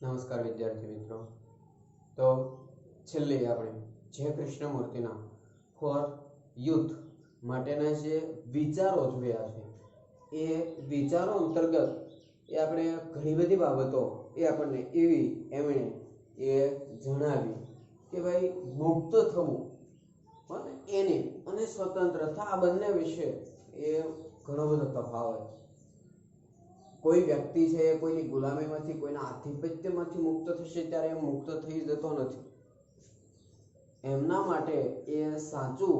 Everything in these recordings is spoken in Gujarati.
નમસ્કાર વિદ્યાર્થી મિત્રો. તો છેલ્લે આપણે જે કૃષ્ણમૂર્તિના ફોર યુથ માટેના જે વિચારો જોયા છે એ વિચારો અંતર્ગત એ આપણે ઘણી બધી બાબતો એ આપણને એમણે એ જણાવી કે ભાઈ મુક્ત થવું એને અને સ્વતંત્રતા આ બંને વિશે એ ઘણો બધો તફાવત. કોઈ વ્યક્તિ છે કોઈની ગુલામીમાંથી કોઈના આધિપત્યમાંથી મુક્ત થશે ત્યારે એ મુક્ત થઈ જતો નથી. એમના માટે એ સાચું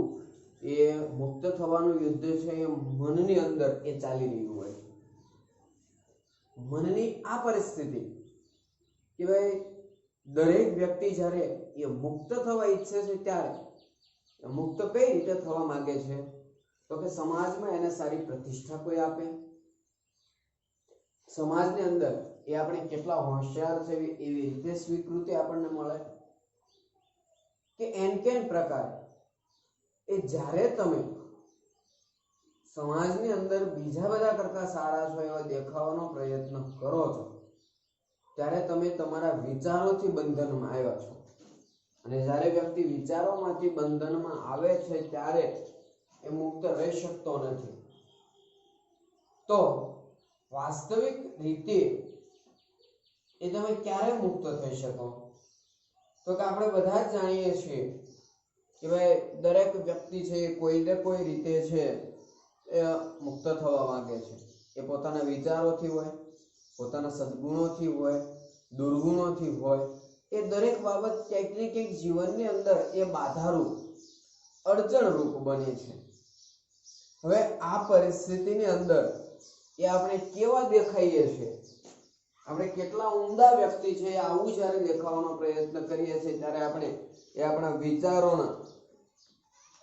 એ મુક્ત થવાનું યુદ્ધ છે એ મનની અંદર એ ચાલી રહ્યું હોય. મનની આ પરિસ્થિતિ કે ભાઈ દરેક વ્યક્તિ જ્યારે એ મુક્ત થવા ઈચ્છે છે ત્યારે મુક્ત કઈ રીતે થવા માંગે છે તો કે સમાજમાં એને સારી પ્રતિષ્ઠા કોઈ આપે, સમાજની અંદર એ આપણે કેટલા હોશિયાર છે એવી રીતે સ્વીકૃતિ આપણને મળે કે એન પ્રકાર એ જ્યારે તમે સમાજની અંદર બીજા બધા કરતા સારા છો એવા દેખાવાનો પ્રયત્ન કરો છો ત્યારે તમે તમારા વિચારોથી બંધનમાં આવ્યા છો. અને જ્યારે વ્યક્તિ વિચારોમાંથી બંધનમાં આવે છે ત્યારે એ મુક્ત રહી શકતો નથી. તો વાસ્તવિક રીતે એ તમે ક્યારે મુક્ત થઈ શકો તો કે આપણે બધા જ જાણીએ છીએ કે ભાઈ દરેક વ્યક્તિ છે કોઈ ને કોઈ રીતે છે એ મુક્ત થવા માંગે છે. એ પોતાના વિચારોથી હોય, પોતાના સદગુણોથી હોય, દુર્ગુણોથી હોય. એ દરેક બાબત ક્યાંક ને ક્યાંક જીવનની અંદર એ બાધારૂપ અડચણરૂપ બને છે. હવે આ પરિસ્થિતિની અંદર એ આપણે કેવા દેખાઈએ છીએ, આપણે કેટલા ઉમદા વ્યક્તિ છે આવું જ્યારે દેખાવાનો પ્રયત્ન કરીએ છીએ ત્યારે આપણે એ આપણા વિચારોના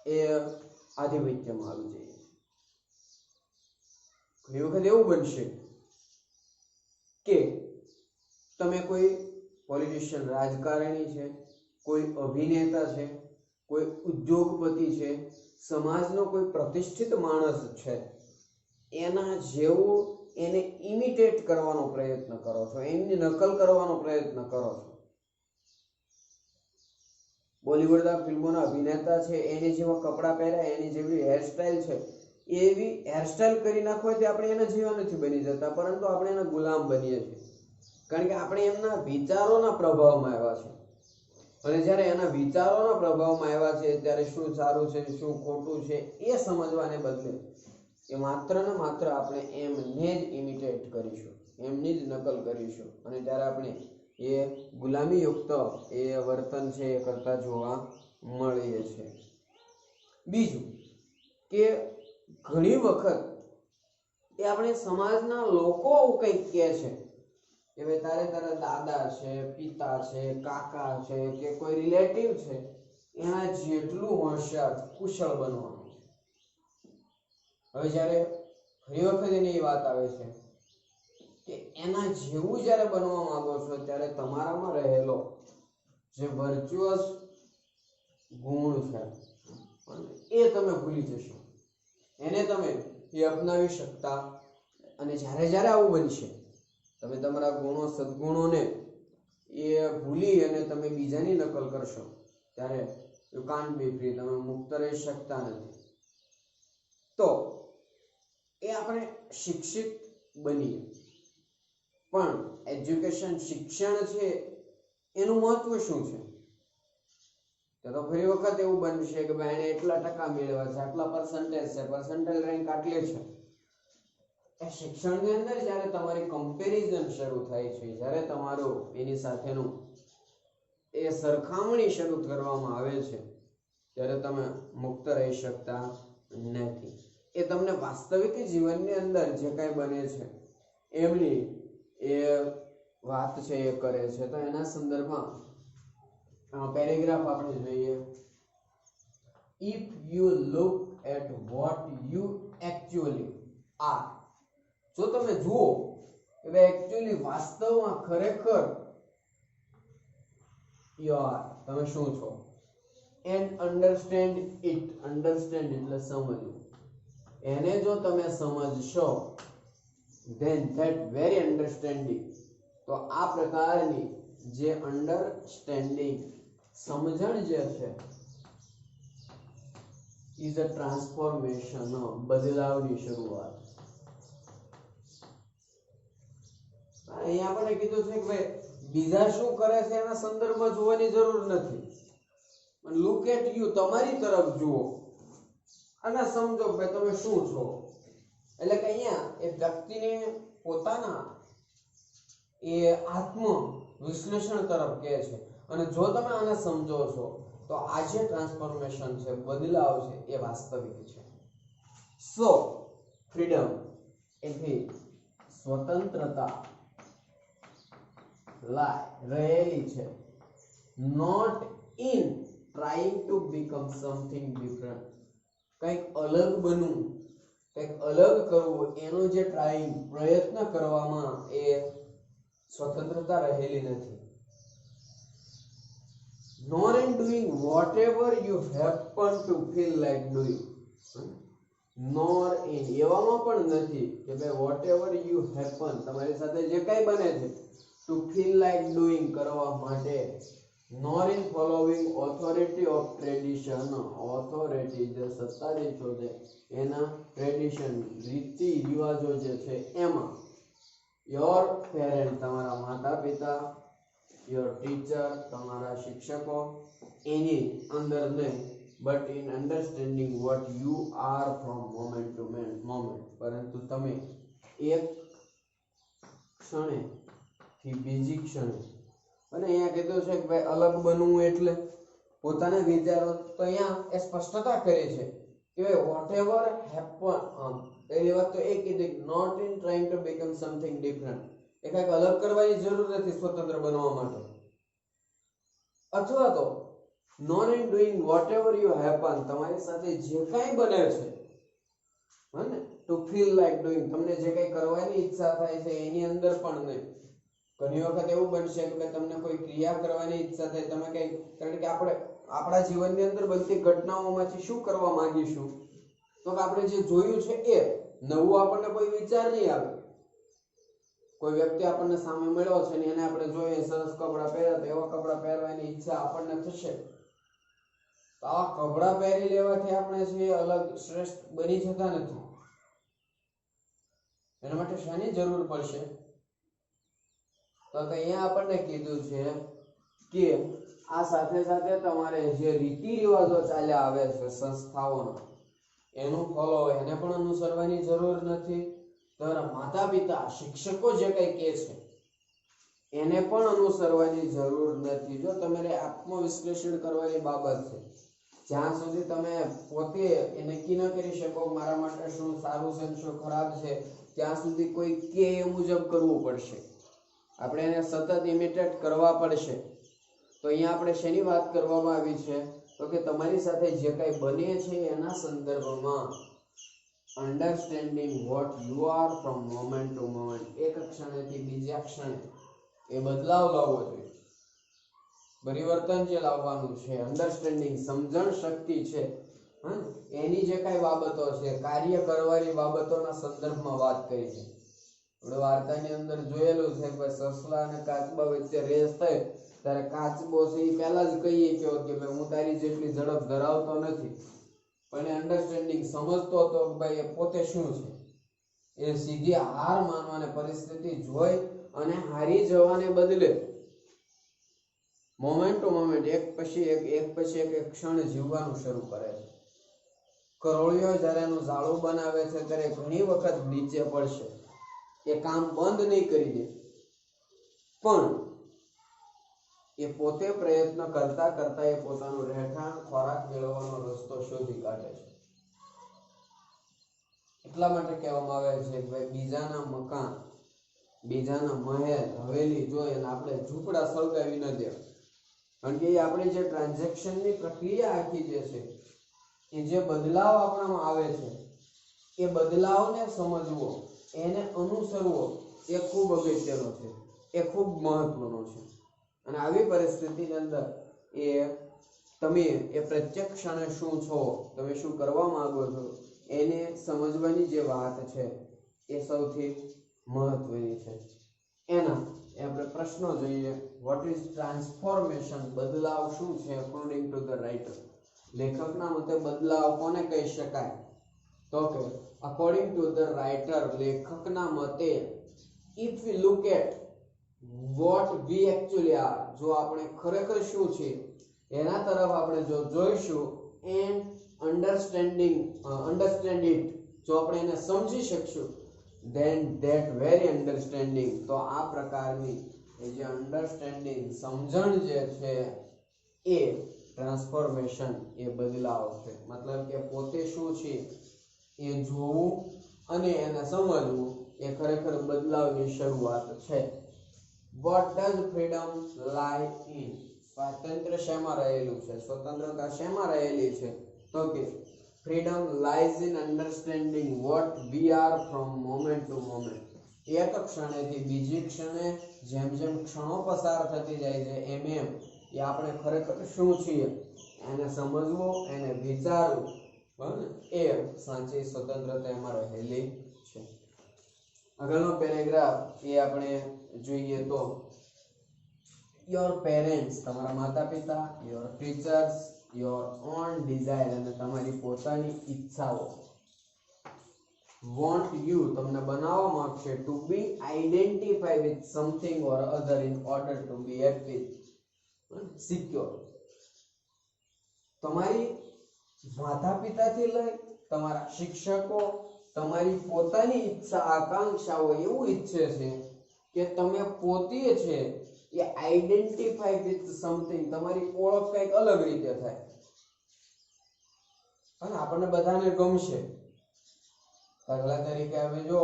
એ આધિપત્યમાં આવી જઈએ. ઘણી વખત એવું બનશે કે તમે કોઈ પોલિટિશિયન રાજકારણી છે, કોઈ અભિનેતા છે, કોઈ ઉદ્યોગપતિ છે, સમાજનો કોઈ પ્રતિષ્ઠિત માણસ છે, એના જેવું એને ઇમિટેટ કરવાનો પ્રયત્ન કરો છો, એમની નકલ કરવાનો પ્રયત્ન કરો છો. બોલિવૂડના ફિલ્મોના અભિનેતા છે એને જેવા કપડાં પહેર્યા, એની જેવી હેરસ્ટાઇલ છે એવી હેરસ્ટાઇલ કરી નાખો તો આપણે એના જેવા નથી બની જતા, પરંતુ આપણે એના ગુલામ બનીએ છીએ. કારણ કે આપણે એમના વિચારોના પ્રભાવમાં આવ્યા છે. અને જ્યારે એના વિચારોના પ્રભાવમાં આવ્યા છે ત્યારે શું સારું છે શું ખોટું છે એ સમજવાને બદલે એ માત્ર ને માત્ર આપણે એમને જ ઇમિટેટ કરીશું, એમની જ નકલ કરીશું. અને ત્યારે આપણે એ ગુલામીયુક્ત એ વર્તન છે એ કરતા જોવા મળીએ છીએ. બીજું કે ઘણી વખત એ આપણે સમાજના લોકો આવું કંઈક કહે છે કે ભાઈ તારે તારા દાદા છે, પિતા છે, કાકા છે કે કોઈ રિલેટિવ છે એના જેટલું હોશિયાર કુશળ બનવાનું. હવે જ્યારે ઘણી વખત એની વાત આવે છે કે એના જેવું જ્યારે બનવા માંગો છો ત્યારે તમારામાં રહેલો જે વર્ચ્યુઅસ ગુણ છે એ તમે ભૂલી જશો, એને તમે એ અપનાવી શકતા. અને જ્યારે જ્યારે આવું બનશે તમે તમારા ગુણો સદગુણોને એ ભૂલી અને તમે બીજાની નકલ કરશો ત્યારે યુ કાન્ટ બી ફ્રી, તમે મુક્ત રહી શકતા નથી. તો એ આપણે શિક્ષિત બનીએ, પણ એજ્યુકેશન શિક્ષણ છે એનું મહત્વ શું છે તો ઘણી વખત એવું બનશે કે ભાઈ એને એટલા ટકા મેળવ્યા છે, આટલા પર્સન્ટેજ છે, પર્સન્ટેજ રેન્ક આટલી છે. એ શિક્ષણની અંદર જ્યારે તમારી કમ્પેરિઝન શરૂ થાય છે, જ્યારે તમારું એની સાથેનું એ સરખામણી શરૂ કરવામાં આવે છે ત્યારે તમે મુક્ત રહી શકતા નથી. એ તમને વાસ્તવિક જીવનની અંદર જે કાંઈ બને છે એમની એ વાત છે એ કરે છે. તો એના સંદર્ભમાં પેરેગ્રાફ આપણે જોઈએ. If you look at what you actually are, જો તમે જુઓ કે ભાઈ એકચ્યુઅલી વાસ્તવમાં ખરેખર યાર તમે શું છો, એન્ડ અન્ડરસ્ટેન્ડ ઇટ, અન્ડરસ્ટેન્ડ એટલે સમજવું, એને જો તમે સમજશો then that very understanding તો આ પ્રકારની જે અન્ડરસ્ટેન્ડિંગ સમજણ જે છે ઇઝ અ ટ્રાન્સફોર્મેશન, બદલાવની શરૂઆત. અહીંયા આપણે કીધું છે કે ભાઈ બીજા શું કરે છે એના સંદર્ભમાં જોવાની જરૂર નથી. લુક એટ યુ, તમારી તરફ જુઓ અને સમજો કે તમે શું છો. એટલે કે અહીંયા એ વ્યક્તિને પોતાના એ આત્મ વિશ્લેષણ તરફ કહે છે. અને જો તમે આને સમજો છો તો આ જે ટ્રાન્સફોર્મેશન છે, બદલાવ છે, એ વાસ્તવિક છે. સો ફ્રીડમ એટલે સ્વતંત્રતા રહેલી છે not in trying to become something different. કંઈક અલગ બનવું, કંઈક અલગ કરવું, એનો જે પ્રયત્ન કરવામાં એ સ્વતંત્રતા રહેલી નથી. nor in doing whatever you happen to feel like doing. nor in એવામાં પણ નથી કે ભાઈ whatever you happen, તમારી સાથે જે કંઈ બને છે, to feel like doing, કરવા માટે. nor in following authority of tradition, authority જે સત્તાધીશો છે એના ટ્રેડિશન, રીતિ રિવાજો જે છે એમાં. your parent, તમારા માતા પિતા, your teacher, તમારા શિક્ષકો, એની અંદર નહીં, but in understanding what you are from moment to moment. પરંતુ તમે એક ક્ષણે થી બીજી ક્ષણે. અને અહીંયા કીધું છે કે ભાઈ અલગ બનવું એટલે પોતાના વિચારો. તો અહીંયા એ સ્પષ્ટતા કરી છે કે whatever happen, પહેલી વાત તો એ કીધી not in trying to become something different. એ કંઈક અલગ કરવાની જરૂર નથી સ્વતંત્ર બનવા માટે. અથવા તો not in doing whatever you happen, તમારી સાથે જે કંઈ બને છે, હને, ટુ ફીલ લાઈક ડુઈંગ, તમને જે કંઈ કરવાની ઈચ્છા થાય છે એની અંદર પણ નહીં. ઘણી વખત એવું બનશે કે તમને કોઈ ક્રિયા કરવાની ઈચ્છા થાય, તમે કંઈ, કારણ કે આપણે આપણા જીવનની અંદર બનતી ઘટનાઓમાંથી શું કરવા માંગીશું, તો કે આપણે જે જોયું છે એ નવું આપણને કોઈ વિચાર નહીં આવે. કોઈ વ્યક્તિ આપણને સામે મળ્યો છે ને એને આપણે જોઈએ સરસ કપડાં પહેર્યા, તો એવા કપડાં પહેરવાની ઈચ્છા આપણને થશે. તો આ કપડાં પહેરી લેવાથી આપણે જે અલગ શ્રેષ્ઠ બની જતા નથી. એના માટે શાની જરૂર પડશે? તો અહીંયા આપણને કીધું છે કે આ સાથે સાથે તમારે જે રીતિ રિવાજો ચાલ્યા આવે છે સંસ્થાઓના, એનું ફોલો, એને પણ અનુસરવાની જરૂર નથી. તમારા માતા પિતા, શિક્ષકો જે કંઈ કહે છે એને પણ અનુસરવાની જરૂર નથી. જો તમારે આત્મવિશ્લેષણ કરવાની બાબત છે, જ્યાં સુધી તમે પોતે એ નક્કી ન કરી શકો મારા માટે શું સારું છે શું ખરાબ છે, ત્યાં સુધી કોઈ કે એ મુજબ કરવું પડશે. આપણે એને સતત ઇમિટેટ કરવા પડશે. તો અહીંયા આપણે શેની વાત કરવામાં આવી છે? તો કે તમારી સાથે જે કંઈ બને છે એના સંદર્ભમાં understanding what you are from moment to moment, એક ક્ષણેથી બીજા ક્ષણે એ બદલાવ લાવવો જોઈએ. પરિવર્તન જે લાવવાનું છે, અન્ડરસ્ટેન્ડિંગ સમજણ શક્તિ છે, એની જે કાંઈ બાબતો છે, કાર્ય કરવાની બાબતોના સંદર્ભમાં વાત કરી છે. આપણે વાર્તાની અંદર જોયેલું છે કે સસલા અને કાચબા વચ્ચે રેસ થાય ત્યારે કાચબો છે એ પહેલા જ કહીએ કે ભાઈ હું તારી જેટલી ઝડપ ધરાવતો નથી, પણ એ અન્ડરસ્ટેન્ડિંગ સમજતો હતો કે ભાઈ એ પોતે શું છે. એ સીધી હાર માનવાની પરિસ્થિતિ જોઈ અને હારી જવાને બદલે મોમેન્ટ ટુ મોમેન્ટ, એક પછી એક ક્ષણ જીવવાનું શરૂ કરે છે. કરોળિયો જ્યારે એનું ઝાડું બનાવે છે ત્યારે ઘણી વખત નીચે પડશે, એ કામ બંધ નહીં કરી દે, પણ એ પોતે પ્રયત્ન કરતા કરતા એ પોતાનું રહેઠાણ, ખોરાક મેળવવાનો રસ્તો શોધી કાઢે છે. એટલા માટે કહેવામાં આવે છે કે ભાઈ બીજાના મકાન, બીજાના મહેલ, હવેલી જોઈ અને આપણે ઝૂંપડા સળગાવી ન દેવા. કારણ કે એ આપણી જે ટ્રાન્ઝેક્શનની પ્રક્રિયા આખી જે છે, એ જે બદલાવ આપણામાં આવે છે, એ બદલાવને સમજવો, એને અનુસરવો એ ખૂબ અગત્યનો છે, એ ખૂબ મહત્વનો છે. અને આવી પરિસ્થિતિની અંદર તમે એ પ્રત્યેક ક્ષણે શું છો, તમે શું કરવા માંગો છો, એને સમજવાની જે વાત છે એ સૌથી મહત્વની છે. એના આપણે પ્રશ્નો જોઈએ. What is transformation? બદલાવ શું છે અકોર્ડિંગ ટુ ધ રાઇટર? લેખકના મતે બદલાવ કોને કહી શકાય? તો કે અકોર્ડિંગ ટુ ધ રાઇટર, લેખકના મતે, if we look at what we actually are, જો આપણે ખરેખર શું છે એના તરફ આપણે જો જોઈશું, એન્ડ અન્ડરસ્ટેન્ડ ઇટ, જો આપણે એને સમજી શકશું, then that very understanding, તો આ પ્રકારની એ જે અન્ડરસ્ટેન્ડિંગ સમજણ જે છે એ ટ્રાન્સફોર્મેશન, એ બદલાવ છે. મતલબ કે પોતે શું છે એ જોવું અને એને સમજવું એ ખરેખર બદલાવની શરૂઆત છે. What does freedom lie in? સ્વાતંત્ર્ય શેમાં રહેલું છે? સ્વતંત્રતા શેમાં રહેલી છે? તો કે freedom lies in understanding what we are from moment to moment. એક ક્ષણેથી બીજી ક્ષણે જેમ જેમ ક્ષણો પસાર થતી જાય છે એમ એમ એ આપણે ખરેખર શું છીએ એને સમજવું, એને વિચારવું, બરાબર, એ સાચી સ્વતંત્રતા એમાં રહેલી છે. આગળનો પેરેગ્રાફ એ આપણે જોઈએ તો, યોર પેરેન્ટ્સ, તમારા માતા પિતા, your teachers, your own desire, અને તમારી પોતાની ઈચ્છાઓ, વોન્ટ યુ, તમને બનાવવા માંગશે, to be identify with something or other in order to be happy, secure. તમારી માતા પિતાથી લઈ તમારા શિક્ષકો, તમારી પોતાની ઈચ્છા આકાંક્ષાઓ એવું ઈચ્છે છે કે તમે પોતે છે એ આઈડેન્ટિફાઈ વિથ સમથિંગ, તમારી ઓળખ કંઈક અલગ રીતે થાય અને આપણને બધાને ગમશે. દાખલા તરીકે હવે જો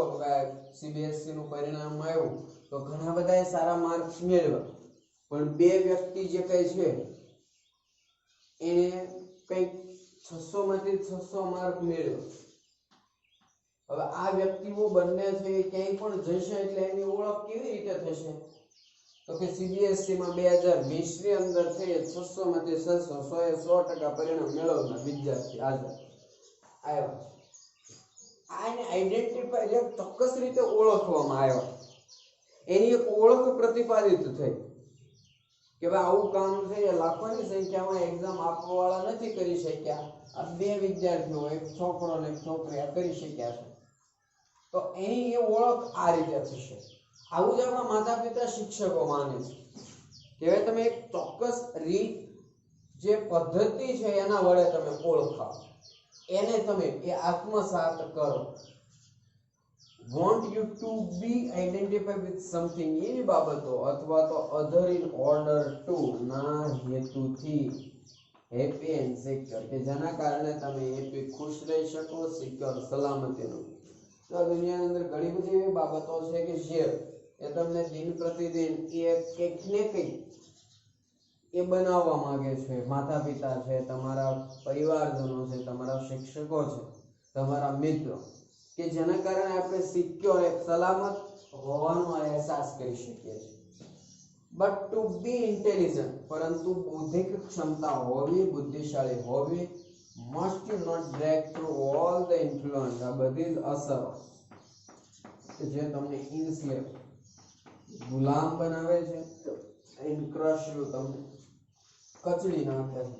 સીબીએસઈ નું પરિણામ આવ્યું તો ઘણા બધાએ સારા માર્ક્સ મેળવ્યા, પણ બે વ્યક્તિ જે કઈ છે એને કંઈક 600 માંથી 600 માર્ક મેળવ્યો. હવે આ વ્યક્તિઓ બંને છે ક્યાંય પણ જશે એટલે એની ઓળખ કેવી રીતે થશે? તો કે સીબીએસઈ માં 2020 ની અંદર છે 600 માંથી 600, 100% પરિણામ મેળવનાર વિદ્યાર્થી આજે આવ્યા. આને આઈડેન્ટિફાઈ, એક ચોક્કસ રીતે ઓળખવામાં આવ્યા, એની એક ઓળખ પ્રતિપાદિત થઈ કે ભાઈ આવું કામ છે એ લાખોની સંખ્યામાં એક્ઝામ આપવાવાળા નથી કરી શક્યા, આ બે વિદ્યાર્થીઓ, એક છોકરો અને એક છોકરી, આ કરી શક્યા છે. તો એની એ ઓળખ આ રીતે થશે. આવું જ આપણા માતા પિતા શિક્ષકો માને છે કે તમે એક ચોક્કસ રીત, જે પદ્ધતિ છે એના વડે તમે ઓળખાવ, એને તમે એ આત્મસાત કરો. Want you to be identify with something, એવી બાબતો અથવા તો અધર ઇન ઓર્ડર ટુ, ના હેતુથી, હેપી એન્ડ સિક્યોર, કે જેના કારણે તમે હેપી ખુશ રહી શકો, સિક્યોર સલામતીનું. તો દુનિયાની અંદર ઘણી બધી એવી બાબતો છે કે જે એ તમને દિન પ્રતિદિન એ કંઈક ને કંઈક એ બનાવવા માંગે છે. માતા પિતા છે, તમારા પરિવારજનો છે, તમારા શિક્ષકો છે, તમારા મિત્રો, કે જેના કારણે આપણે સિક્યોર, એક સલામત હોવાનો અહેસાસ કરી શકીએ છીએ. બટ ટુ બી ઇન્ટેલિજન્ટ, પરંતુ બૌદ્ધિક ક્ષમતા હોવી, બુદ્ધિશાળી હોવી, must you not drag through all the influence, આ બધી જ અસરો જે તમને ઇન્સ્લેવ, ગુલામ બનાવે છે, ઇનક્રશ યુ, તમને કચડી નાખે છે.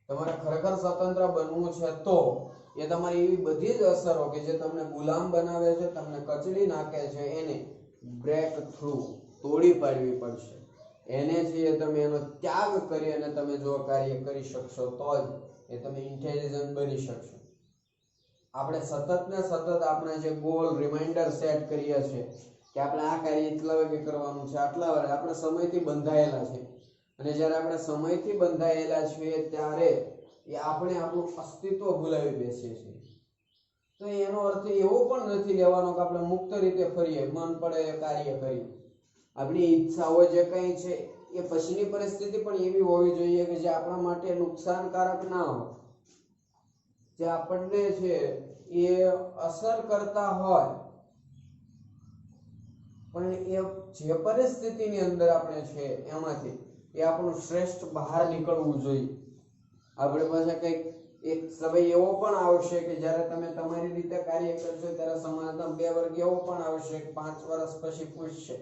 તમારે ખરેખર સ્વતંત્ર બનવું છે તો એ તમારી એવી બધી જ અસરો કે જે તમને ગુલામ બનાવે છે, તમને કચડી નાખે છે, એને બ્રેક થ્રુ, તોડી પાડવી પડશે. એને જે તમે એનો ત્યાગ કરી અને તમે જો કાર્ય કરી શકશો તો જ એ તમે ઇન્ટેલિજન્ટ બની શકશો. આપણે સતત ને સતત આપણે જે ગોલ, રિમાઇન્ડર સેટ કરીએ છીએ કે આપણે આ કાર્ય એટલા વાગે કરવાનું છે, આટલા વાગે, આપણે સમયથી બંધાયેલા છે, અને જ્યારે આપણે સમયથી બંધાયેલા છીએ ત્યારે એ આપણે આપણું અસ્તિત્વ ભૂલાવી બેસીએ છીએ. તો એનો અર્થ એવો પણ નથી લેવાનો કે આપણે મુક્ત રીતે ફરીએ, મન પડે એ કાર્ય કરીએ. આપણી ઈચ્છાઓ જે કંઈ છે એ પછીની પરિસ્થિતિ પણ એવી હોવી જોઈએ કે જે આપણા માટે નુકસાનકારક ના હોય, જે આપણને છે એ અસર કરતા હોય, પણ એ જે પરિસ્થિતિની અંદર આપણે છે એમાંથી એ આપણું શ્રેષ્ઠ બહાર નીકળવું જોઈએ. આપણે પાસે કંઈક એક સમય એવો પણ આવશે કે જ્યારે તમે તમારી રીતે કાર્ય કરશો ત્યારે સમાજના બે વર્ગ એવો પણ આવશે કે 5 વર્ષ પછી પૂછશે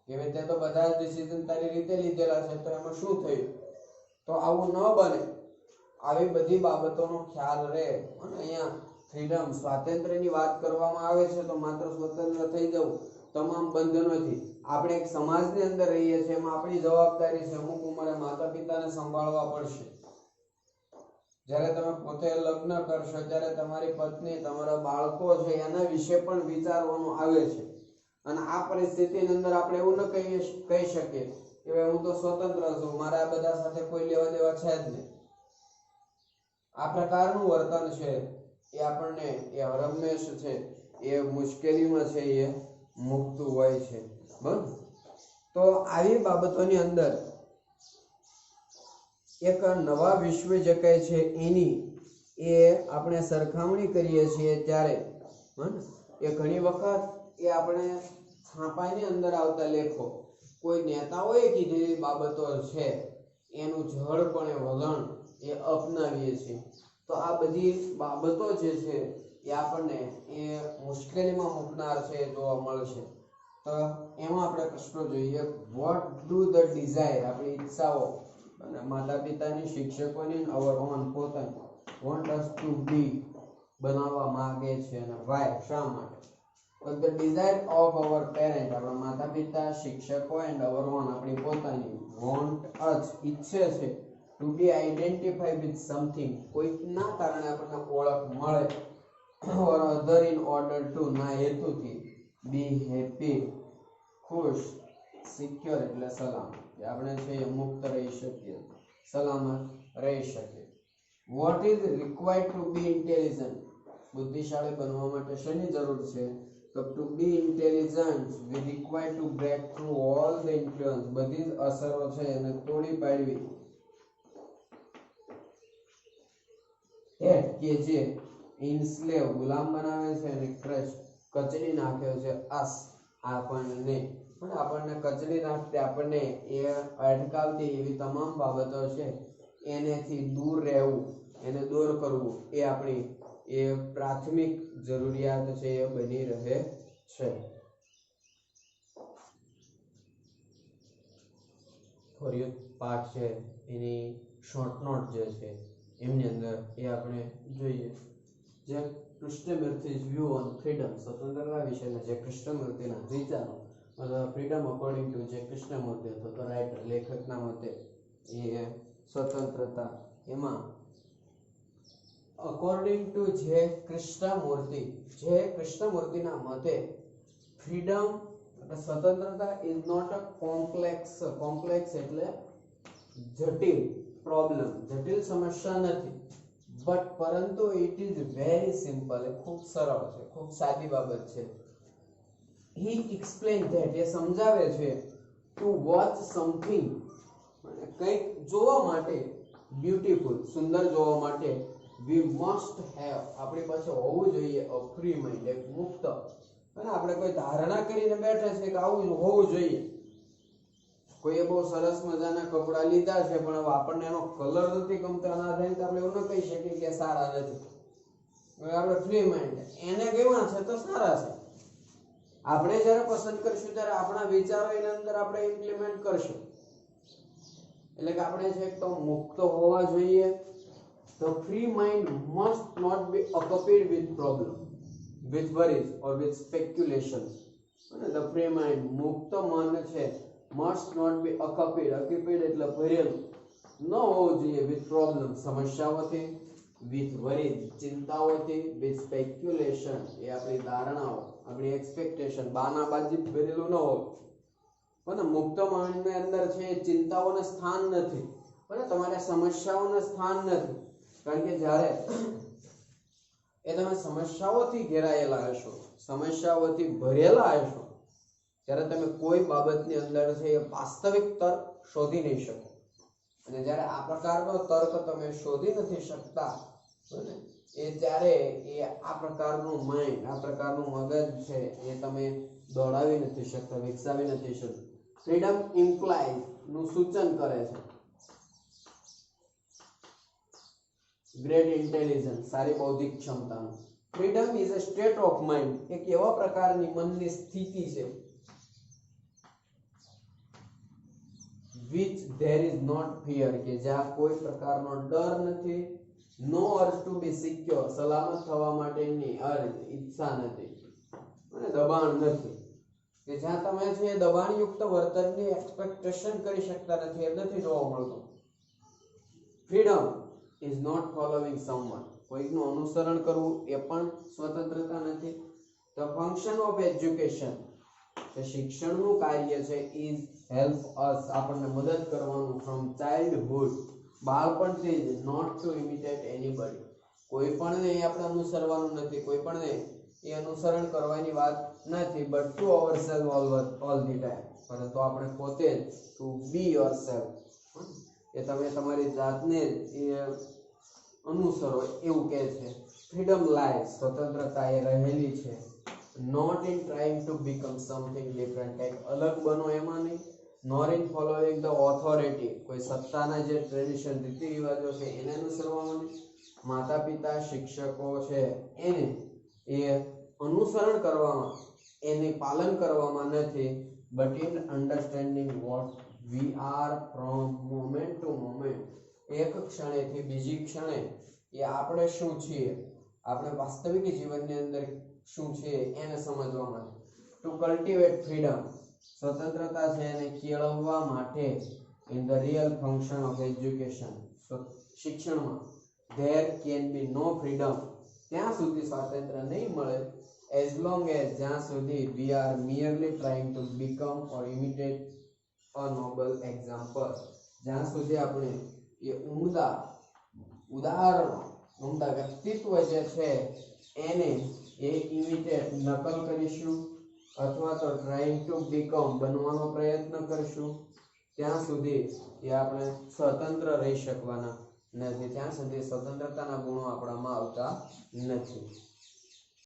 કે ભાઈ તે તો બધા જ ડિસિઝન તારી રીતે લીધેલા છે તો એમાં શું થયું. તો આવું ન બને, આવી બધી બાબતોનો ખ્યાલ રહે. અને અહીંયા ફ્રીડમ સ્વાતંત્ર્યની વાત કરવામાં આવે છે તો માત્ર સ્વતંત્ર થઈ જવું, તમામ બંધનોથી. આપણે એક સમાજની અંદર રહીએ છીએ, એમાં આપણી જવાબદારી છે. અમુક ઉંમરે માતા પિતાને સંભાળવા પડશે. જ્યારે તમે પોતે લગ્ન કરશો ત્યારે તમારી પત્ની, તમારા બાળકો છે એના વિશે પણ વિચારવાનું આવે છે. અને આ પરિસ્થિતિની અંદર આપણે એવું ન કહી શકીએ કે ભાઈ હું તો સ્વતંત્ર છું, મારા આ બધા સાથે કોઈ લેવા દેવા છે જ નહીં. આ પ્રકારનું વર્તન છે એ આપણને એ હરમેશ છે એ મુશ્કેલીમાં છે એ મૂકતું હોય છે. બરાબર. તો આવી બાબતોની અંદર એક નવા વિશ્વ જે કહે છે એની એ આપણે સરખામણી કરીએ છીએ ત્યારે એ ઘણી વખત એ આપણે છાપાની અંદર આવતા લેખો, કોઈ નેતાઓએ કીધેલી બાબતો છે એનું જળપણે વલણ એ અપનાવીએ છીએ. તો આ બધી બાબતો જે છે એ આપણને એ મુશ્કેલીમાં મૂકનાર છે જોવા મળશે. તો એમાં આપણે પ્રશ્નો જોઈએ. વોટ ડુ ધ ડિઝાયર, આપણી ઈચ્છાઓ અને માતા પિતાની, શિક્ષકોની, અવર ઓન પોતાની વોન્ટ અસ ટુ બી બનાવવા માંગે છે. અને વાય, શા માટે? The desire of our parent, આપણા માતા પિતા, શિક્ષકો એન્ડ અવર ઓન, આપણી પોતાની, વોન્ટ અસ, ઈચ્છે છે, to be identify with something, કોઈકના કારણે આપણને ઓળખ મળે, or other in order to, ના હેતુથી, બી હેપી, ખુશ, સિક્યોર એટલે સલામત, આપણે છે એ મુક્ત રહી શકીએ, સલામત રહી શકીએ. What is required to be intelligent, બુદ્ધિશાળી બનવા માટે શેની જરૂર છે? તો to be intelligent we required to break through all the influence, બધી જ અસરો છે એને તોડી પાડવી. કે જે ઇન્સ્લેવ, ગુલામ બનાવે છે, અને ક્રશ, કચડી નાખ્યો છે, અસ, આપણને, પણ આપણને કચડી નાખતી, આપણને એ અટકાવતી એવી તમામ બાબતો છે એનેથી દૂર રહેવું, એને દૂર કરવું એ આપણી એ પ્રાથમિક જરૂરિયાત છે એ બની રહે છે. ફોરિયત પાઠ છે એની શોર્ટ નોટ જે છે એમની અંદર એ આપણે જોઈએ. જે કૃષ્ણમૂર્તિ's વ્યૂ ઓન ફ્રીડમ, સ્વતંત્રતા વિશેના જે કૃષ્ણમૂર્તિના વિચારો, ફ્રીડમ અકોર્ડિંગ ટુ જે કૃષ્ણમૂર્તિ હતો તો રાઇટર, લેખકના મતે એ સ્વતંત્રતા, એમાં અકોર્ડિંગ ટુ જે કૃષ્ણમૂર્તિના મતે ફ્રીડમ એટલે સ્વતંત્રતા ઇઝ નોટ અ કોમ્પ્લેક્સ એટલે જટિલ પ્રોબ્લેમ, જટિલ સમસ્યા નથી, બટ પરંતુ ઇટ ઇઝ વેરી સિમ્પલ, એ ખૂબ સરળ છે, ખૂબ સાદી બાબત છે. He explained that, એ સમજાવે છે, to watch something, કંઈક જોવા માટે, બ્યુટીફુલ, સુંદર જોવા માટે, we must have, આપણી પાસે હોવું જોઈએ, a free mind, એક મુક્ત, અને આપણે કોઈ ધારણા કરીને બેઠા છે કે આવું હોવું જોઈએ. કોઈએ બહુ સરસ મજાના કપડા લીધા છે પણ આપણને એનો કલર નથી ગમતો, એના આધારે આપણે એવું ન કહી શકીએ કે સારા નથી. આપણે ફ્રી માઇન્ડ, એને કેવા છે તો સારા છે. આપણે જ્યારે પસંદ કરશું ત્યારે આપણા વિચારો એની અંદર આપણે ઇમ્પ્લિમેન્ટ કરશું. એટલે કે આપણે છે તો મુક્ત હોવા જોઈએ. The free mind must not be occupied with problem, with worries or with speculations. અને the free mind, મુક્ત મન છે, must not be occupied એટલે ભરેલું, ન હોવું જોઈએ with problem, સમસ્યાઓથી, with worries, ચિંતાઓથી, with speculation, એ આપણી ધારણાઓ, આપણી એક્સપેક્ટેશન, બાનાબાજી ભરેલું ન હોય. પણ મુક્ત મનની અંદર છે ચિંતાઓને સ્થાન નથી, પણ તમારે સમસ્યાઓને સ્થાન નથી. કારણ કે જ્યારે એ તમે સમસ્યાઓથી ઘેરાયેલા હશો, સમસ્યાઓથી ભરેલા હશો, ત્યારે તમે કોઈ બાબતની અંદર છે એ વાસ્તવિક તર્ક શોધી નહીં શકો. અને જ્યારે આ પ્રકારનો તર્ક તમે શોધી નથી શકતા એ ત્યારે એ આ પ્રકારનું માઇન્ડ, આ પ્રકારનું મગજ છે એ તમે દોડાવી નથી શકતા, વિકસાવી નથી શકતા. ફ્રીડમ ઇમ્પ્લાઇઝ નું સૂચન કરે છે ગ્રેટ ઇન્ટેલિજન્સ, સારી બૌદ્ધિક ક્ષમતાનું. Freedom is a state of mind, એક એવા પ્રકારની મનની સ્થિતિ છે which there is not fear, કે જ્યાં કોઈ પ્રકારનો ડર નથી. નો અર્જ ટુ બી સિક્યોર, સલામત થવા માટેની ઈચ્છા નથી, અને દબાણ નથી, કે જ્યાં તમે છે દબાણયુક્ત વર્તનની એક્સપેક્ટેશન કરી શકતા નથી, એ નથી જોવા મળતું. Freedom is not following someone, કોઈકનું અનુસરણ કરવું એ પણ સ્વતંત્રતા નથી. ધ ફંક્શન ઓફ એજ્યુકેશન, કે શિક્ષણનું કાર્ય છે ઇઝ હેલ્પ અસ, આપણને મદદ કરવાનું, ફ્રોમ ચાઇલ્ડહુડ, બાળપણથી જ, નોટ ટુ ઇમિટેટ એનીબડી, કોઈ પણને આપણે અનુસરવાનું નથી, કોઈ પણને એ અનુસરણ કરવાની વાત નથી, but to ourself all the time, પરંતુ આપણે પોતે જ, ટુ બી યોરસેલ્ફ, એ તમે તમારી જાતને એ અનુસરો એવું કહે છે. ફ્રીડમ લાઈઝ, સ્વતંત્રતા એ રહેલી છે, not in trying to become something different, કંઈક અલગ બનો એમાં નહીં, nor in following the authority, કોઈ સત્તાના જે ટ્રેડિશન રીતિ રિવાજો છે એને અનુસરવામાં નહીં, માતા પિતા શિક્ષકો છે એને એ અનુસરણ કરવામાં, એને પાલન કરવામાં નથી, but in understanding what we are from moment to moment, એક ક્ષણેથી બીજી ક્ષણે એ આપણે શું છીએ, આપણે વાસ્તવિક જીવનની અંદર શું છે એને સમજવા માટે. ટુ કલ્ટિવેટ ફ્રીડમ, સ્વતંત્રતા છે એને કેળવવા માટે, in the real function of education, શિક્ષણમાં, there can be no freedom, ત્યાં સુધી સ્વાતંત્ર્ય નહીં મળે, એઝ લોંગ એઝ, જ્યાં સુધી we are merely trying to become or imitate a noble example, જ્યાં સુધી આપણે એ ઉમદા વ્યક્તિત્વ જે છે એને એ ઇમિટેટ, નકલ કરીશું, અથવા તો ટ્રાઇંગ ટુ બીકમ, બનવાનો પ્રયત્ન કરશું, ત્યાં સુધી એ આપણે સ્વતંત્ર રહી શકવાના નથી, ત્યાં સુધી સ્વતંત્રતાના ગુણો આપણામાં આવતા નથી.